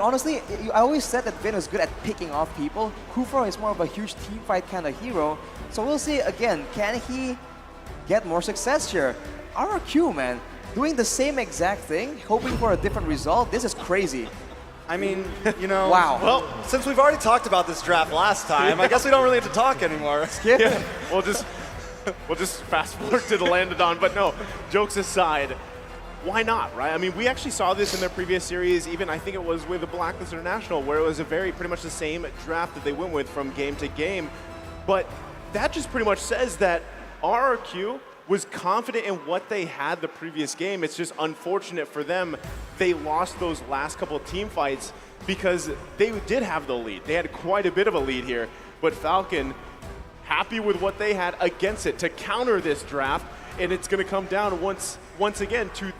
Honestly, I always said that Vin is good at picking off people. Kufro is more of a huge team fight kind of hero. So we'll see again, can he get more success here? RRQ, man, doing the same exact thing, hoping for a different result. This is crazy. I mean, you know, wow. Well, since we've already talked about this draft last time, I guess we don't really have to talk anymore. Skip. Yeah, we'll just fast forward to the Landodon. But no, jokes aside, why not, right? I mean, we actually saw this in their previous series, even I think it was with the Blacklist International, where it was a pretty much the same draft that they went with from game to game. But that just pretty much says that RRQ was confident in what they had the previous game. It's just unfortunate for them, they lost those last couple of team fights because they did have the lead. They had quite a bit of a lead here, but Falcon happy with what they had against it to counter this draft, and it's gonna come down once again to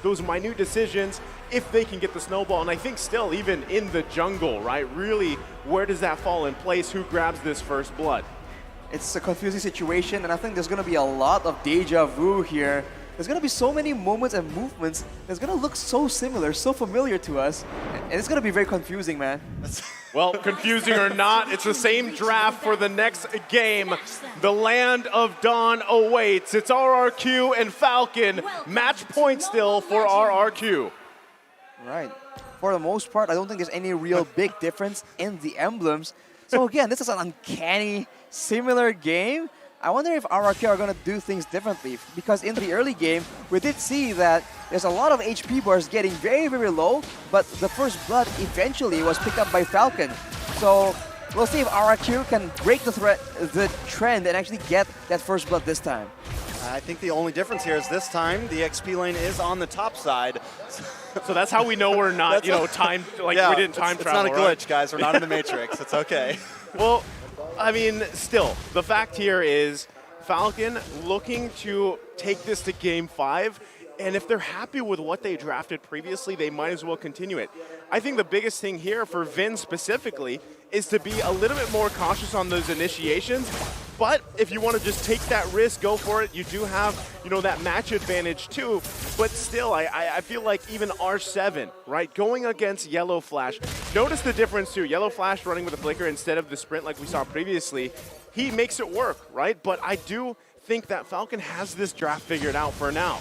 those minute decisions if they can get the snowball. And I think still, even in the jungle, right, really, where does that fall in place? Who grabs this first blood? It's a confusing situation, and I think there's going to be a lot of deja vu here. There's going to be so many moments and movements that's going to look so similar, so familiar to us, and it's going to be very confusing, man. Well, confusing or not, it's the same draft for the next game. The Land of Dawn awaits. It's RRQ and Falcon. Match point still for RRQ. Right. For the most part, I don't think there's any real big difference in the emblems. So again, this is an uncanny, similar game. I wonder if RRQ are going to do things differently, because in the early game, we did see that there's a lot of HP bars getting very, very low, but the first blood eventually was picked up by Falcon. So we'll see if RRQ can break the trend and actually get that first blood this time. I think the only difference here is this time the XP lane is on the top side. So that's how we know we're not, we didn't time travel. It's not a glitch, right? guys. We're not in the Matrix. It's okay. Well, I mean, still, the fact here is Falcon looking to take this to Game 5, and if they're happy with what they drafted previously, they might as well continue it. I think the biggest thing here for Vin specifically is to be a little bit more cautious on those initiations, but if you want to just take that risk, go for it. You do have, that match advantage too, but still, I feel like even R7, right, going against Yellow Flash, notice the difference too. Yellow Flash running with a flicker instead of the sprint like we saw previously, he makes it work, right? But I do think that Falcon has this draft figured out for now.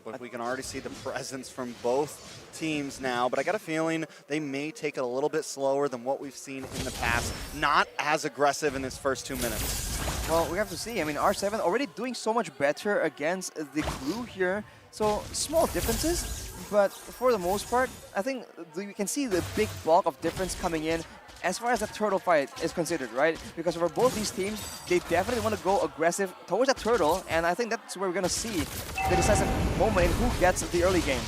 But we can already see the presence from both teams now, but I got a feeling they may take it a little bit slower than what we've seen in the past. Not as aggressive in this first 2 minutes. Well, we have to see. I mean, R7 already doing so much better against the crew here. So small differences, but for the most part, I think we can see the big bulk of difference coming in as far as the turtle fight is considered, right? Because for both these teams, they definitely want to go aggressive towards that turtle, and I think that's where we're going to see the decisive moment in who gets the early game.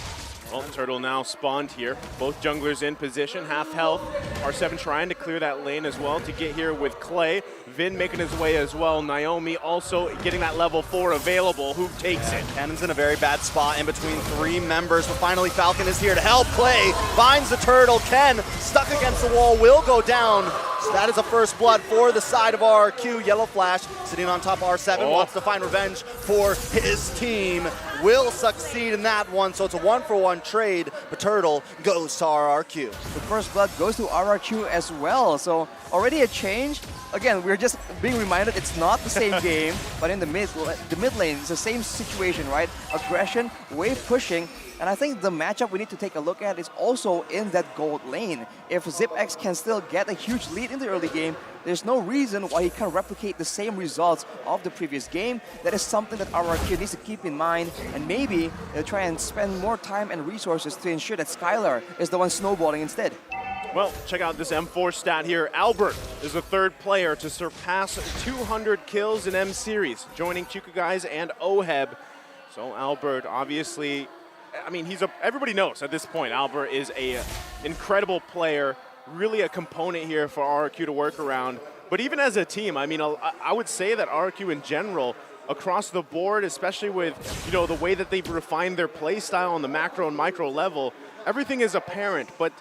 Well, turtle now spawned here. Both junglers in position, half health. R7 trying to clear that lane as well to get here with Clay. Vin making his way as well. Naomi also getting that level 4 available. Who takes it? Cannon's in a very bad spot in between 3 members, but finally Falcon is here to help. Clay finds the turtle. Ken, stuck against the wall, will go down. So that is a first blood for the side of RRQ. Yellow Flash sitting on top of R7, wants to find revenge for his team. Will succeed in that one, so it's a 1-for-1 trade, but Turtle goes to RRQ. The first blood goes to RRQ as well, so already a change. Again, we're just being reminded it's not the same game, but in the mid lane, it's the same situation, right? Aggression, wave pushing, and I think the matchup we need to take a look at is also in that gold lane. If ZipX can still get a huge lead in the early game, there's no reason why he can't replicate the same results of the previous game. That is something that RRQ needs to keep in mind, and maybe try and spend more time and resources to ensure that Skylar is the one snowballing instead. Well, check out this M4 stat here. Albert is the 3rd player to surpass 200 kills in M-Series, joining Chica Guys and Oheb. So Albert, obviously, I mean, everybody knows at this point, Albert is a incredible player, really a component here for RRQ to work around. But even as a team, I mean, I would say that RRQ in general, across the board, especially with, the way that they've refined their play style on the macro and micro level, everything is apparent. But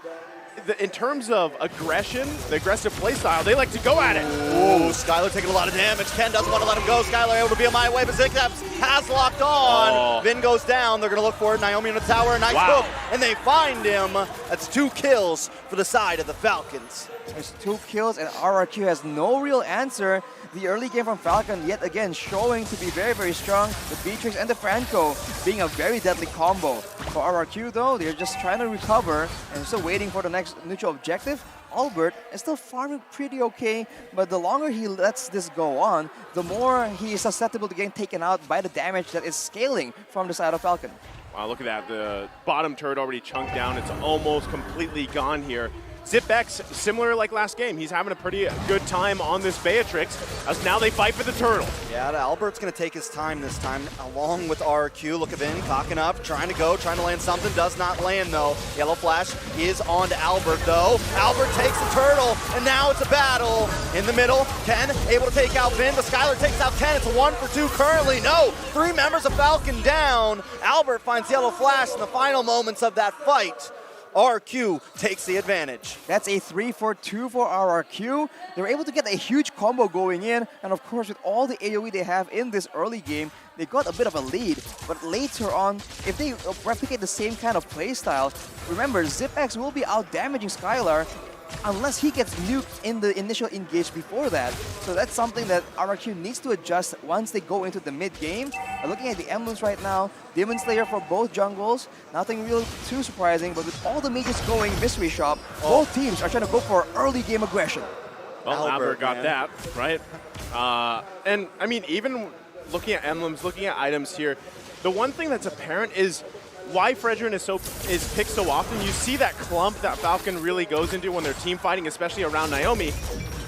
in terms of aggression, the aggressive play style, they like to go at it. Ooh, Skylar taking a lot of damage. Ken doesn't want to let him go. Skylar able to be on my way, but Zigzaps has locked on. Vin goes down. They're going to look for it. Naomi in the tower. Nice hook. And they find him. That's 2 kills for the side of the Falcons. There's 2 kills, and RRQ has no real answer. The early game from Falcon, yet again, showing to be very, very strong. The Beatrix and the Franco being a very deadly combo. For RRQ, though, they're just trying to recover and still waiting for the next neutral objective. Albert is still farming pretty okay, but the longer he lets this go on, the more he is susceptible to getting taken out by the damage that is scaling from the side of Falcon. Wow, look at that. The bottom turret already chunked down. It's almost completely gone here. ZipX, similar like last game, he's having a pretty good time on this Beatrix as now they fight for the turtle. Yeah, Albert's going to take his time this time, along with RRQ. Look at Vin, cocking up, trying to land something. Does not land, though. Yellow Flash is on to Albert, though. Albert takes the turtle, and now it's a battle. In the middle, Ken able to take out Vin, but Skylar takes out Ken. It's a 1 for 2 currently. No, 3 members of Falcon down. Albert finds Yellow Flash in the final moments of that fight. RQ takes the advantage. That's a 3 for 2 for RRQ. They're able to get a huge combo going in, and of course with all the AoE they have in this early game, they got a bit of a lead. But later on, if they replicate the same kind of playstyle, remember ZipX will be out damaging Skylar unless he gets nuked in the initial engage before that. So that's something that RRQ needs to adjust once they go into the mid-game. Looking at the emblems right now, Demon Slayer for both jungles, nothing really too surprising, but with all the mages going Mystery Shop, both teams are trying to go for early game aggression. Well, Albert got that, right? And I mean, even looking at emblems, looking at items here, the one thing that's apparent is why Fredrin is picked so often. You see that clump that Falcon really goes into when they're team fighting, especially around Naomi.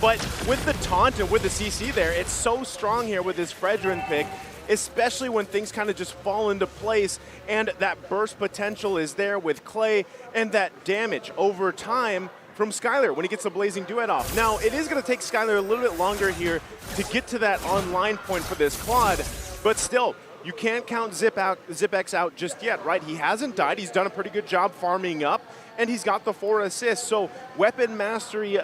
But with the taunt and with the CC there, it's so strong here with this Fredrin pick, especially when things kind of just fall into place and that burst potential is there with Clay and that damage over time from Skylar when he gets the Blazing Duet off. Now, it is going to take Skylar a little bit longer here to get to that online point for this Claude, but still, you can't count ZipX out just yet, right? He hasn't died. He's done a pretty good job farming up, and he's got the 4 assists. So weapon mastery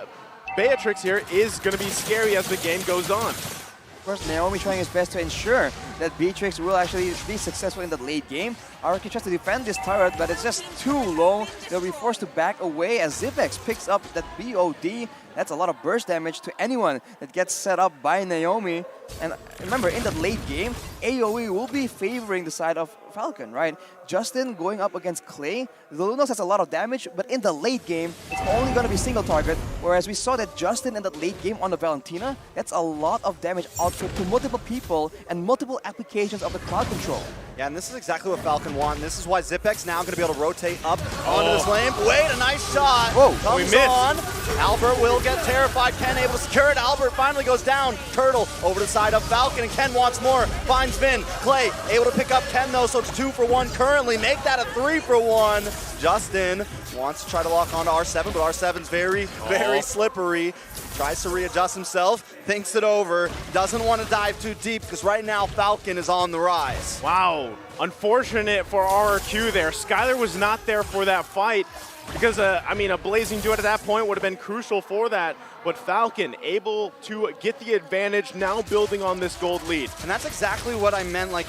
Beatrix here is going to be scary as the game goes on. Of course, Naomi trying his best to ensure that Beatrix will actually be successful in the late game. RRQ tries to defend this turret, but it's just too low. They'll be forced to back away as ZipX picks up that BOD. That's a lot of burst damage to anyone that gets set up by Naomi. And remember, in the late game, AoE will be favoring the side of Falcon, right? Justin going up against Clay, the Lunos has a lot of damage, but in the late game, it's only going to be single target, whereas we saw that Justin in the late game on the Valentina, that's a lot of damage output to multiple people and multiple applications of the cloud control. Yeah, and this is exactly what Falcon want. And this is why ZipX now going to be able to rotate up onto this lane. Wait, a nice shot. Whoa, comes on. Albert will get terrified. Ken able to secure it. Albert finally goes down. Turtle over to the side of Falcon, and Ken wants more. Finds Vin. Clay able to pick up Ken, though, so it's 2 for 1 currently. Make that a 3 for 1. Justin wants to try to lock onto R7, but R7's very, very slippery. Tries to readjust himself, thinks it over, doesn't want to dive too deep because right now Falcon is on the rise. Wow, unfortunate for RRQ there. Skylar was not there for that fight because, I mean, a Blazing Duet at that point would have been crucial for that. But Falcon able to get the advantage, now building on this gold lead. And that's exactly what I meant, like,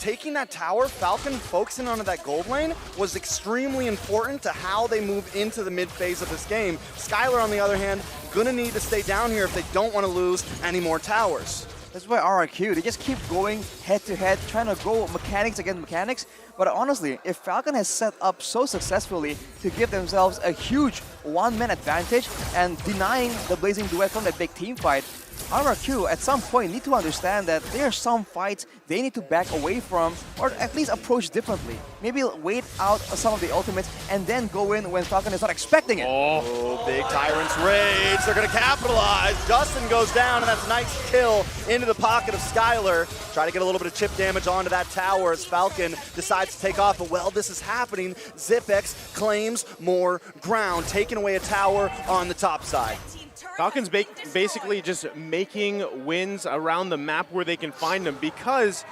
taking that tower, Falcon focusing onto that gold lane was extremely important to how they move into the mid phase of this game. Skylar, on the other hand, gonna need to stay down here if they don't want to lose any more towers. That's why RRQ, they just keep going head to head, trying to go mechanics against mechanics. But honestly, if Falcon has set up so successfully to give themselves a huge one-man advantage and denying the Blazing Duet from that big team fight, RRQ at some point need to understand that there are some fights they need to back away from or at least approach differently. Maybe wait out some of the ultimates and then go in when Falcon is not expecting it. Oh, big Tyrant's Rage. They're going to capitalize. Justin goes down, and that's a nice kill into the pocket of Skylar. Try to get a little bit of chip damage onto that tower as Falcon decides to take off. But while this is happening, ZipX claims more ground, taking away a tower on the top side. Falcon's basically just making wins around the map where they can find them because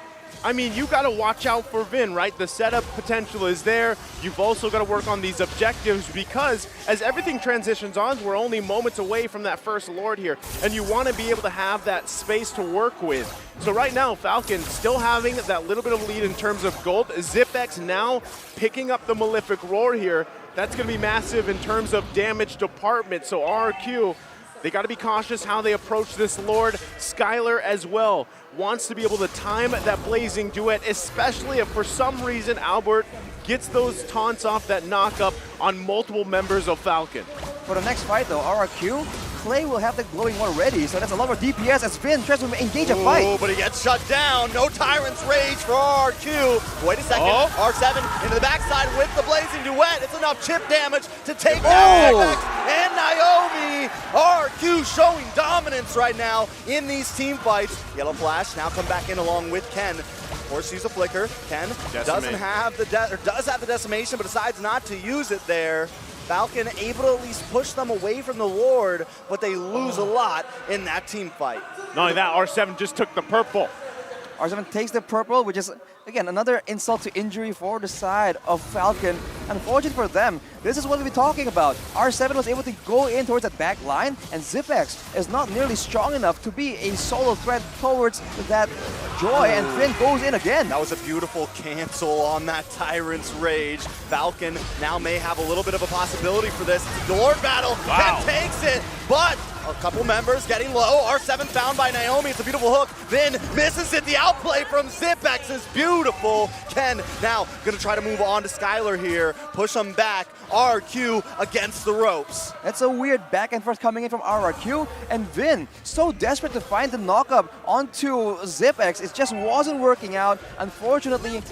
I mean, you got to watch out for Vin, right? The setup potential is there. You've also got to work on these objectives because as everything transitions on, we're only moments away from that first Lord here, and you want to be able to have that space to work with. So right now, Falcon still having that little bit of lead in terms of gold. ZipX now picking up the Malefic Roar here. That's going to be massive in terms of damage department. So RRQ, they got to be cautious how they approach this Lord. Skylar as well wants to be able to time that blazing duet, especially if for some reason Albert gets those taunts off that knock up on multiple members of Falcon. For the next fight though, RRQ, Clay will have the glowing one ready, so that's a lot more DPS as Finn tries to engage a fight. Oh, but he gets shut down. No Tyrant's Rage for RRQ. Wait a second. R7 into the backside with the Blazing Duet. It's enough chip damage to take down ZipX and Naomi. RRQ showing dominance right now in these team fights. Yellow Flash now come back in along with Ken. Of course, use a flicker. Ken doesn't have the does have the decimation, but decides not to use it there. Falcon able to at least push them away from the Lord, but they lose a lot in that team fight. Not only that, R7 just took the purple. R7 takes the purple, which is, again, another insult to injury for the side of Falcon. Unfortunate for them, this is what we've been talking about. R7 was able to go in towards that back line, and ZipX is not nearly strong enough to be a solo threat towards that Joy, and Finn goes in again. That was a beautiful cancel on that Tyrant's Rage. Falcon now may have a little bit of a possibility for this. It's a Lord battle. Wow. Ken takes it, but a couple members getting low. R7 found by Naomi. It's a beautiful hook. Then misses it. The outplay from ZipX is beautiful. Ken now going to try to move on to Skylar here. Push him back. RRQ against the ropes. That's a weird back and forth coming in from RRQ. And Vin, so desperate to find the knockup onto ZipX. It just wasn't working out. Unfortunately,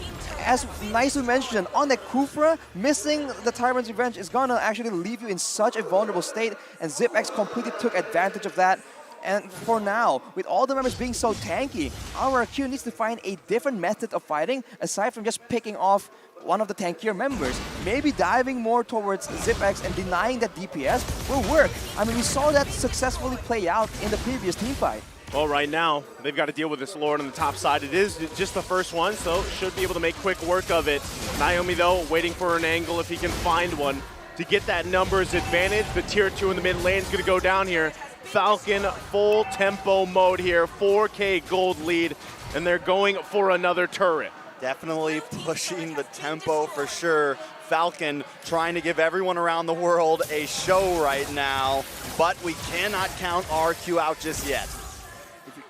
as Nice mentioned, on the Kufra, missing the Tyrant's Revenge is going to actually leave you in such a vulnerable state. And ZipX completely took advantage of that. And for now, with all the members being so tanky, RRQ needs to find a different method of fighting aside from just picking off one of the tankier members. Maybe diving more towards ZipX and denying that DPS will work. I mean, we saw that successfully play out in the previous team fight. Well, right now, they've got to deal with this Lord on the top side. It is just the first one, so should be able to make quick work of it. Naomi, though, waiting for an angle if he can find one to get that numbers advantage. The tier 2 in the mid lane is going to go down here. Falcon full tempo mode here, 4K gold lead, and they're going for another turret. Definitely pushing the tempo for sure. Falcon trying to give everyone around the world a show right now, but we cannot count RQ out just yet.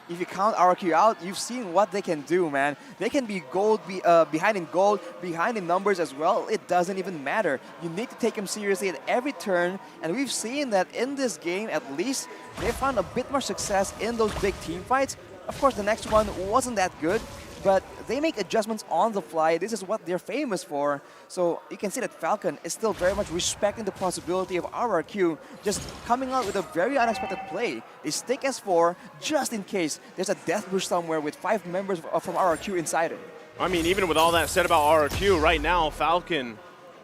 If you count RQ out, you've seen what they can do, man. They can be behind in gold, behind in numbers as well. It doesn't even matter. You need to take them seriously at every turn, and we've seen that in this game, at least, they found a bit more success in those big team fights. Of course, the next one wasn't that good, but they make adjustments on the fly. This is what they're famous for. So you can see that Falcon is still very much respecting the possibility of RRQ just coming out with a very unexpected play. They stick S4 just in case there's a death bush somewhere with 5 members from RRQ inside it. I mean, even with all that said about RRQ, right now, Falcon,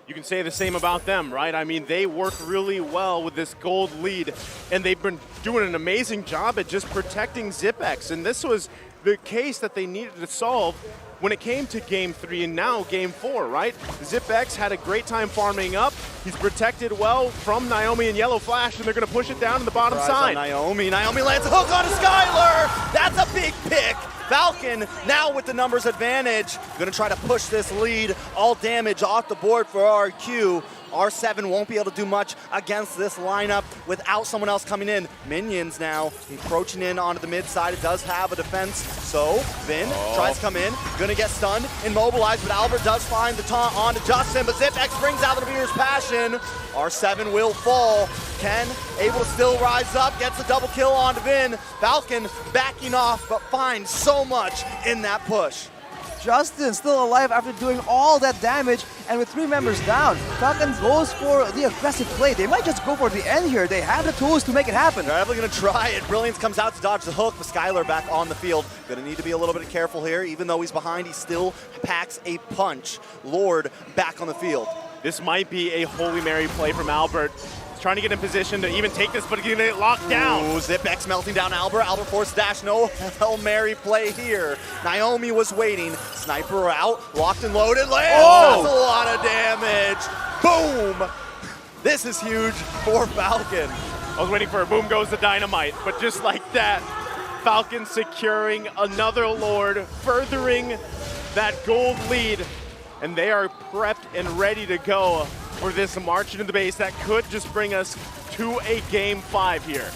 you can say the same about them, right? I mean, they work really well with this gold lead, and they've been doing an amazing job at just protecting ZipX, and this was the case that they needed to solve when it came to Game 3 and now Game 4, right? ZipX had a great time farming up. He's protected well from Naomi and Yellow Flash, and they're going to push it down to the bottom side. Naomi lands a hook onto Skylar. That's a big pick. Falcon now with the numbers advantage. Going to try to push this lead. All damage off the board for RQ. R7 won't be able to do much against this lineup without someone else coming in. Minions now encroaching in onto the mid side. It does have a defense, so Vin tries to come in. Gonna get stunned, immobilized, but Albert does find the taunt onto Justin, but ZipX brings out the Beer's Passion. R7 will fall. Ken able to still rise up, gets a double kill onto Vin. Falcon backing off, but finds so much in that push. Justin still alive after doing all that damage, and with 3 members down, Falcon goes for the aggressive play. They might just go for the end here. They have the tools to make it happen. They're definitely going to try it. Brilliance comes out to dodge the hook, but Skylar back on the field. Going to need to be a little bit careful here. Even though he's behind, he still packs a punch. Lord back on the field. This might be a Holy Mary play from Albert. trying to get in position to even take this, but getting it locked down. Ooh, Zipex melting down Albert. Albert forced dash. No Hail Mary play here. Naomi was waiting. Sniper out. Locked and loaded. Lands. Oh! That's a lot of damage. Boom. This is huge for Falcon. I was waiting for a boom goes the dynamite, but just like that, Falcon securing another Lord, furthering that gold lead, and they are prepped and ready to go for this march into the base that could just bring us to a Game 5 here.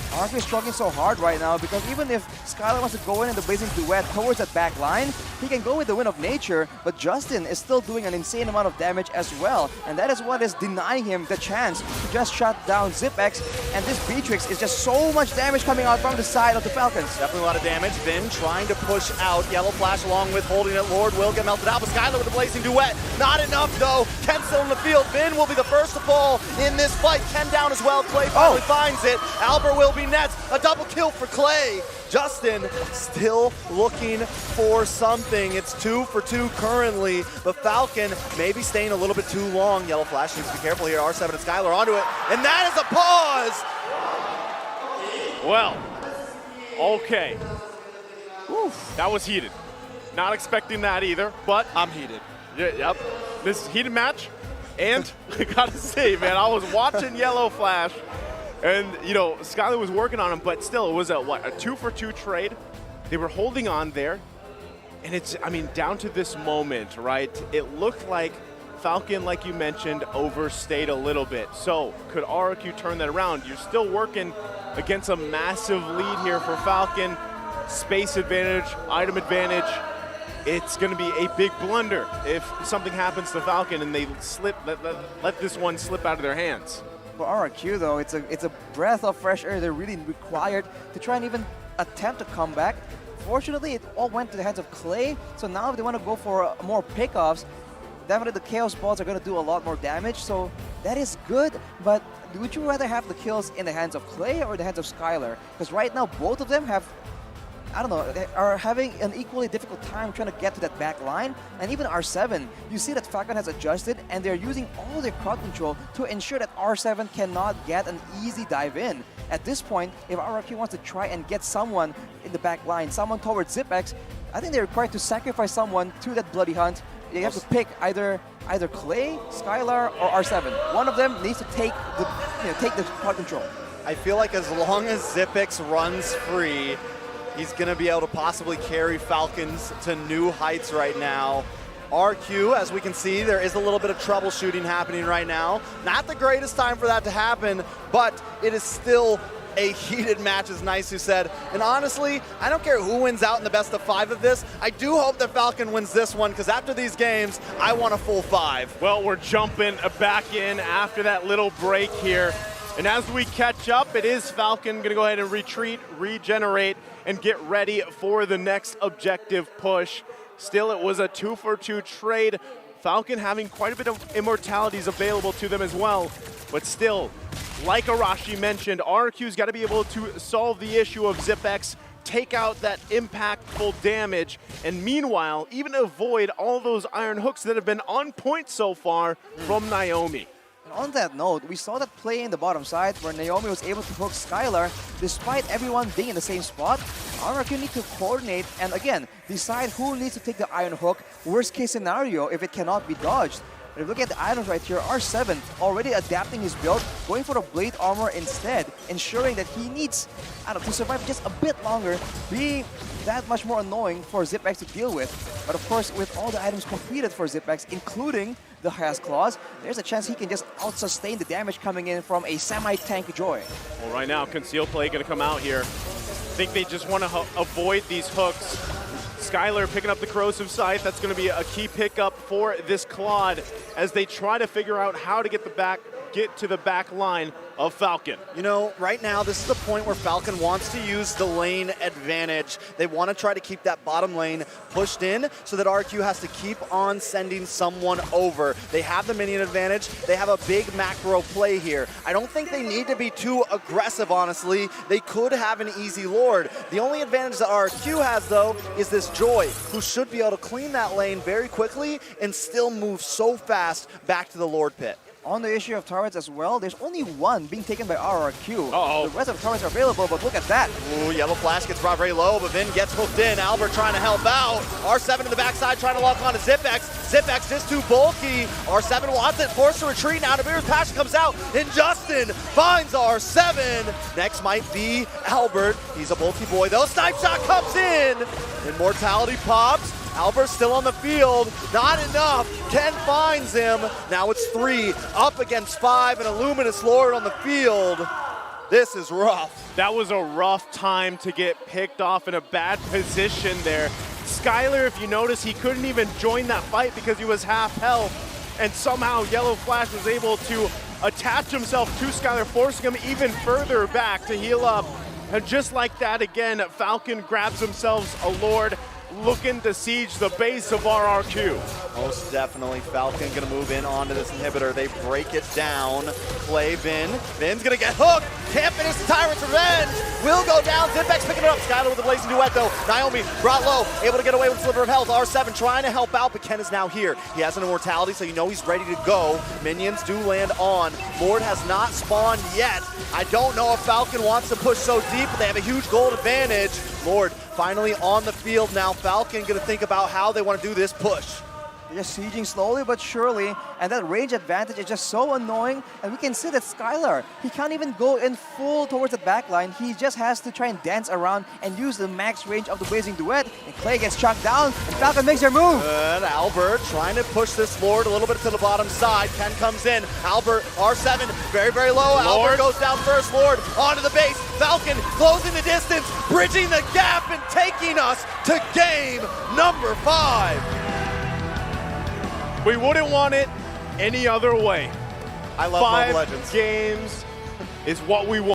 RRQ is struggling so hard right now because even if Skylar wants to go in the blazing duet towards that back line, he can go with the Wind of Nature, but Justin is still doing an insane amount of damage as well, and that is what is denying him the chance to just shut down Zipex, and this Beatrix is just so much damage coming out from the side of the Falcons. Definitely a lot of damage. Vin trying to push out. Yellow Flash along with holding it. Lord will get melted out, but Skylar with the blazing duet. Not enough though. Ken still in the field. Vin will be the first to fall in this fight. Ken down as well. Clay finally finds it. Albert will be next. A double kill for Clay. Justin still looking for something. It's 2 for 2 currently, but Falcon maybe staying a little bit too long. Yellow Flash needs to be careful here. R7 and Skylar onto it, and that is a pause. Well, okay. Oof. That was heated. Not expecting that either, but I'm heated. yep. This heated match, and I gotta say, man, I was watching Yellow Flash, and you know, Skylar was working on him, but still, it was a 2 for 2 trade. They were holding on there, and it's, I mean, down to this moment, right? It looked like Falcon, like you mentioned, overstayed a little bit. So could RRQ turn that around? You're still working against a massive lead here for Falcon. Space advantage, item advantage. It's going to be a big blunder if something happens to Falcon and they let this one slip out of their hands. For RRQ though, it's a breath of fresh air they're really required to try and even attempt to come back. Fortunately, it all went to the hands of Clay, so now if they want to go for more pickoffs, definitely the Chaos Balls are going to do a lot more damage, so that is good, but would you rather have the kills in the hands of Clay or the hands of Skylar? Because right now, both of them have, I don't know, they are having an equally difficult time trying to get to that back line. And even R7, you see that Falcon has adjusted and they're using all their crowd control to ensure that R7 cannot get an easy dive in. At this point, if RRQ wants to try and get someone in the back line, someone towards Zipex, I think they're required to sacrifice someone to that bloody hunt. They have to pick either Clay, Skylar, or R7. One of them needs to take the crowd control. I feel like as long as Zipex runs free, he's going to be able to possibly carry Falcons to new heights right now. RQ, as we can see, there is a little bit of troubleshooting happening right now. Not the greatest time for that to happen, but it is still a heated match, as Nice who said. And honestly, I don't care who wins out in the best of 5 of this. I do hope that Falcon wins this one, because after these games, I want a full 5. Well, we're jumping back in after that little break here. And as we catch up, it is Falcon going to go ahead and retreat, regenerate, and get ready for the next objective push. Still, it was a 2 for 2 trade. Falcon having quite a bit of immortalities available to them as well. But still, like Arashi mentioned, RRQ's got to be able to solve the issue of Zipex, take out that impactful damage, and meanwhile, even avoid all those iron hooks that have been on point so far from Naomi. On that note, we saw that play in the bottom side where Naomi was able to hook Skylar despite everyone being in the same spot. RRQ need to coordinate and again, decide who needs to take the iron hook, worst case scenario if it cannot be dodged. But if you look at the items right here, R7 already adapting his build, going for the blade armor instead, ensuring that he needs, to survive just a bit longer, being that much more annoying for Zipex to deal with. But of course, with all the items completed for Zipex, including the Has Claws, there's a chance he can just out-sustain the damage coming in from a semi-tank Joy. Well, right now, Conceal Play going to come out here. I think they just want to avoid these hooks. Skylar picking up the Corrosive Scythe. That's going to be a key pickup for this Claude as they try to figure out how to get to the back line of Falcon. You know, right now, this is the point where Falcon wants to use the lane advantage. They want to try to keep that bottom lane pushed in so that RQ has to keep on sending someone over. They have the minion advantage. They have a big macro play here. I don't think they need to be too aggressive, honestly. They could have an easy Lord. The only advantage that RQ has, though, is this Joy, who should be able to clean that lane very quickly and still move so fast back to the Lord pit. on the issue of turrets as well, there's only one being taken by RRQ. Uh-oh. The rest of the turrets are available, but look at that. Ooh, Yellow Flash gets brought very low, but Vin gets hooked in. Albert trying to help out. R7 in the backside trying to lock on to Zipex. Zipex just too bulky. R7 wants it, forced to retreat now. Namir's passion comes out, and Justin finds R7. Next might be Albert. He's a bulky boy though. Snipe shot comes in. Immortality pops. Albert's still on the field, not enough. Ken finds him. Now it's 3 up against 5, and Illuminous Lord on the field. This is rough. That was a rough time to get picked off in a bad position there. Skylar, if you notice, he couldn't even join that fight because he was half health, and somehow Yellow Flash was able to attach himself to Skylar, forcing him even further back to heal up. And just like that again, Falcon grabs themselves a Lord, looking to siege the base of RRQ. Most definitely, Falcon gonna move in onto this inhibitor. They break it down. Play Vin. Vin's gonna get hooked. Can't finish the Tyrant's Revenge. Will go down. Zipex picking it up. Skylar with the blazing duet though. Naomi brought low, able to get away with a sliver of health. R7 trying to help out, but Ken is now here. He has an immortality, so you know he's ready to go. Minions do land on. Lord has not spawned yet. I don't know if Falcon wants to push so deep, but they have a huge gold advantage. Lord finally on the field now. Falcon gonna think about how they want to do this push. They're just sieging slowly but surely, and that range advantage is just so annoying. And we can see that Skylar, he can't even go in full towards the back line. He just has to try and dance around and use the max range of the Blazing Duet. And Clay gets chunked down, and Falcon makes their move. And Albert trying to push this Lord a little bit to the bottom side. Ken comes in. Albert, R7, very, very low. Lord. Albert goes down first. Lord onto the base. Falcon closing the distance, bridging the gap, and taking us to game number 5. We wouldn't want it any other way. I love Mobile 5 Legends. games is what we want.